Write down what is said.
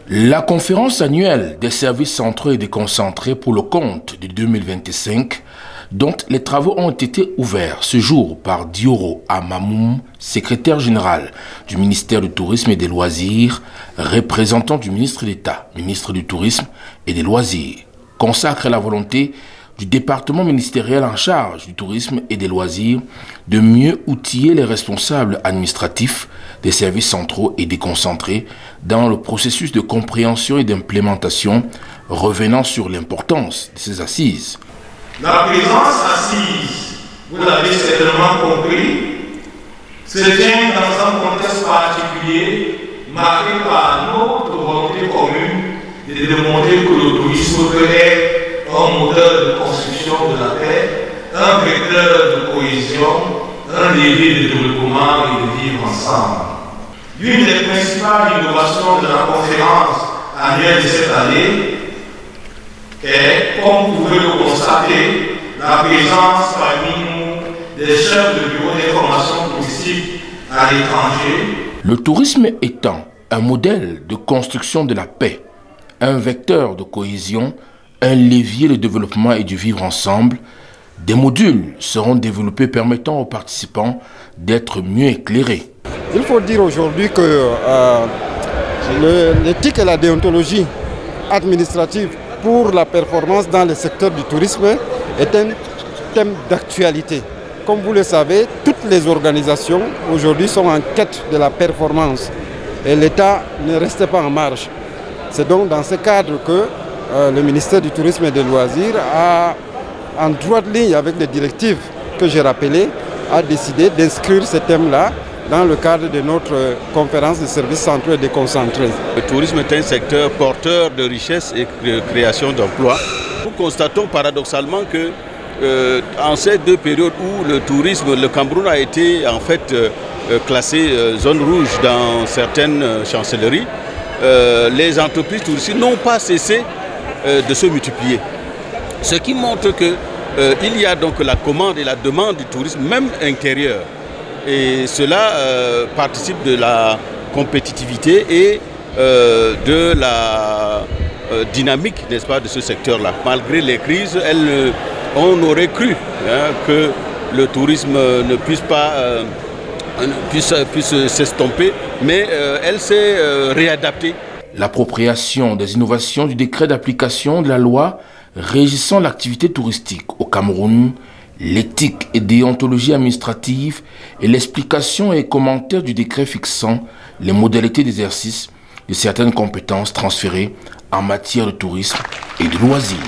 La conférence annuelle des services centraux et déconcentrés pour le compte de 2025, dont les travaux ont été ouverts ce jour par Dioro Amamoum, secrétaire général du ministère du Tourisme et des Loisirs, représentant du ministre d'État, ministre du Tourisme et des Loisirs, consacre la volonté du département ministériel en charge du tourisme et des loisirs de mieux outiller les responsables administratifs des services centraux et déconcentrés dans le processus de compréhension et d'implémentation, revenant sur l'importance de ces assises. La présence assise, vous l'avez certainement compris, se tient dans un contexte particulier marqué par notre volonté commune de démontrer que le tourisme peut être un moteur de construction de la paix, un vecteur de cohésion, un levier de développement et de vivre ensemble. L'une des principales innovations de la conférence annuelle de cette année est, comme vous pouvez le constater, la présence parmi nous des chefs de bureau d'information touristique à l'étranger. Le tourisme étant un modèle de construction de la paix, un vecteur de cohésion, un levier de développement et du vivre ensemble, des modules seront développés permettant aux participants d'être mieux éclairés. Il faut dire aujourd'hui que l'éthique et la déontologie administrative pour la performance dans le secteur du tourisme est un thème d'actualité. Comme vous le savez, toutes les organisations aujourd'hui sont en quête de la performance et l'État ne reste pas en marge. C'est donc dans ce cadre que le ministère du Tourisme et des Loisirs a, en droite ligne avec les directives que j'ai rappelées, a décidé d'inscrire ce thème-là dans le cadre de notre conférence de services centraux et déconcentrés. Le tourisme est un secteur porteur de richesse et de création d'emplois. Nous constatons paradoxalement que en ces deux périodes où le tourisme, le Cameroun a été en fait classé zone rouge dans certaines chancelleries, les entreprises touristiques n'ont pas cessé de se multiplier. Ce qui montre qu'il y a donc la commande et la demande du tourisme, même intérieur. Et cela participe de la compétitivité et de la dynamique, n'est-ce pas, de ce secteur-là. Malgré les crises, on aurait cru que le tourisme ne puisse pas puisse s'estomper, mais elle s'est réadaptée. L'appropriation des innovations du décret d'application de la loi régissant l'activité touristique au Cameroun, l'éthique et déontologie administrative et l'explication et commentaire du décret fixant les modalités d'exercice de certaines compétences transférées en matière de tourisme et de loisirs.